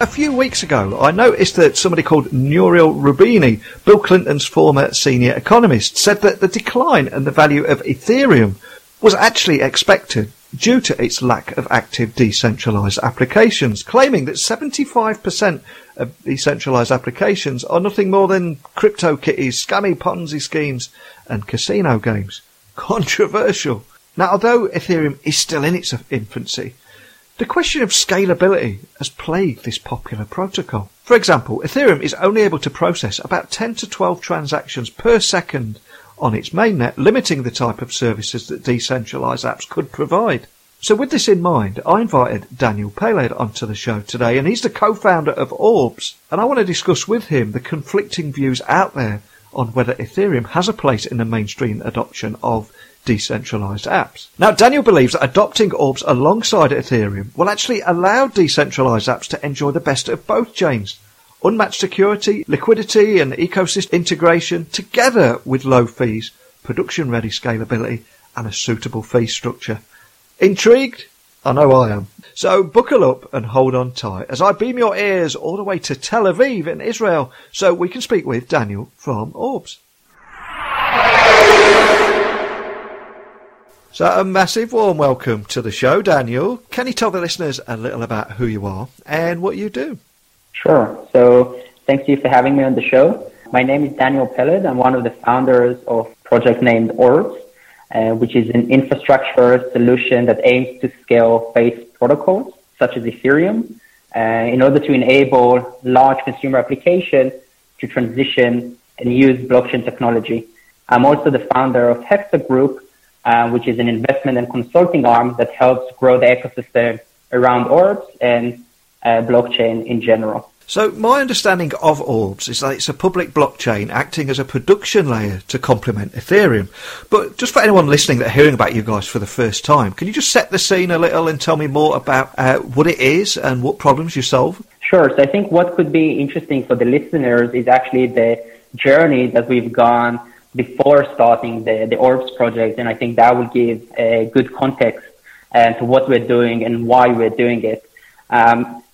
A few weeks ago, I noticed that somebody called Nouriel Roubini, Bill Clinton's former senior economist, said that the decline in the value of Ethereum was actually expected due to its lack of active decentralized applications, claiming that 75% of decentralized applications are nothing more than crypto kitties, scammy Ponzi schemes, and casino games. Controversial. Now, although Ethereum is still in its infancy, the question of scalability has plagued this popular protocol. For example, Ethereum is only able to process about 10 to 12 transactions per second on its mainnet, limiting the type of services that decentralized apps could provide. So with this in mind, I invited Daniel Peled onto the show today, and he's the co-founder of Orbs, and I want to discuss with him the conflicting views out there on whether Ethereum has a place in the mainstream adoption of decentralized apps. Now, Daniel believes that adopting Orbs alongside Ethereum will actually allow decentralized apps to enjoy the best of both chains. Unmatched security, liquidity and ecosystem integration, together with low fees, production-ready scalability and a suitable fee structure. Intrigued? I know I am. So buckle up and hold on tight as I beam your ears all the way to Tel Aviv in Israel so we can speak with Daniel from Orbs. So a massive warm welcome to the show, Daniel. Can you tell the listeners a little about who you are and what you do? Sure. So thank you for having me on the show. My name is Daniel Peled. I'm one of the founders of a project named Orbs, which is an infrastructure solution that aims to scale based protocols such as Ethereum in order to enable large consumer applications to transition and use blockchain technology. I'm also the founder of Hexa Group, which is an investment and consulting arm that helps grow the ecosystem around Orbs and blockchain in general. So my understanding of Orbs is that it's a public blockchain acting as a production layer to complement Ethereum. But just for anyone listening that are hearing about you guys for the first time, can you just set the scene a little and tell me more about what it is and what problems you solve? Sure. So I think what could be interesting for the listeners is actually the journey that we've gone before starting the Orbs project, and I think that will give a good context to what we're doing and why we're doing it.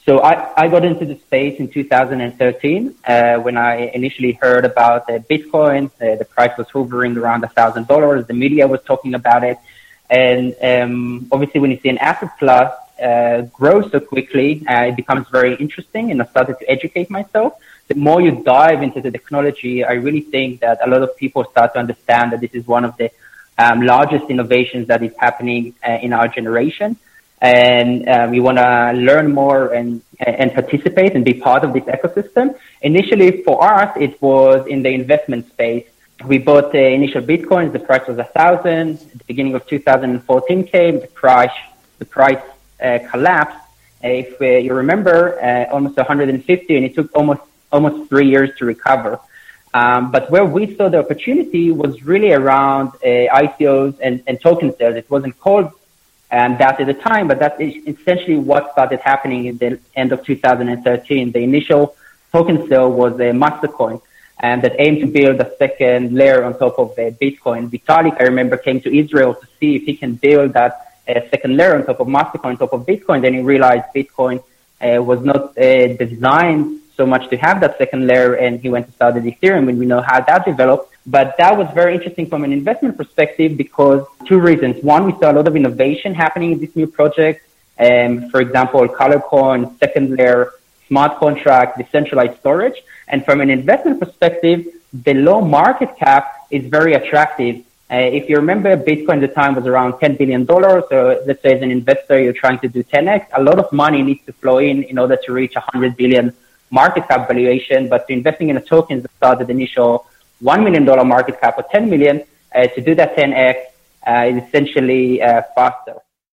So I got into the space in 2013 when I initially heard about Bitcoin. The price was hovering around $1,000. The media was talking about it. And obviously when you see an asset class grow so quickly, it becomes very interesting, and I started to educate myself. The more you dive into the technology, I really think that a lot of people start to understand that this is one of the largest innovations that is happening in our generation. And we want to learn more and participate and be part of this ecosystem. Initially, for us, it was in the investment space. We bought the initial Bitcoins. The price was 1,000. At the beginning of 2014 came. The price collapsed. If you remember, almost 150, and it took almost 3 years to recover. But where we saw the opportunity was really around ICOs and token sales. It wasn't called that at the time, but that's essentially what started happening in the end of 2013. The initial token sale was a Mastercoin, and that aimed to build a second layer on top of Bitcoin. Vitalik, I remember, came to Israel to see if he can build that second layer on top of Mastercoin, on top of Bitcoin. Then he realized Bitcoin was not designed so much to have that second layer, and he went to start the Ethereum, and we know how that developed. But that was very interesting from an investment perspective because two reasons. One, we saw a lot of innovation happening in this new project. For example, color coin, second layer, smart contract, decentralized storage. And from an investment perspective, the low market cap is very attractive. If you remember, Bitcoin at the time was around $10 billion. So let's say as an investor, you're trying to do 10x. A lot of money needs to flow in order to reach 100 billion market cap valuation. But investing in a token that started initial $1 million market cap or 10 million, to do that 10x is essentially faster.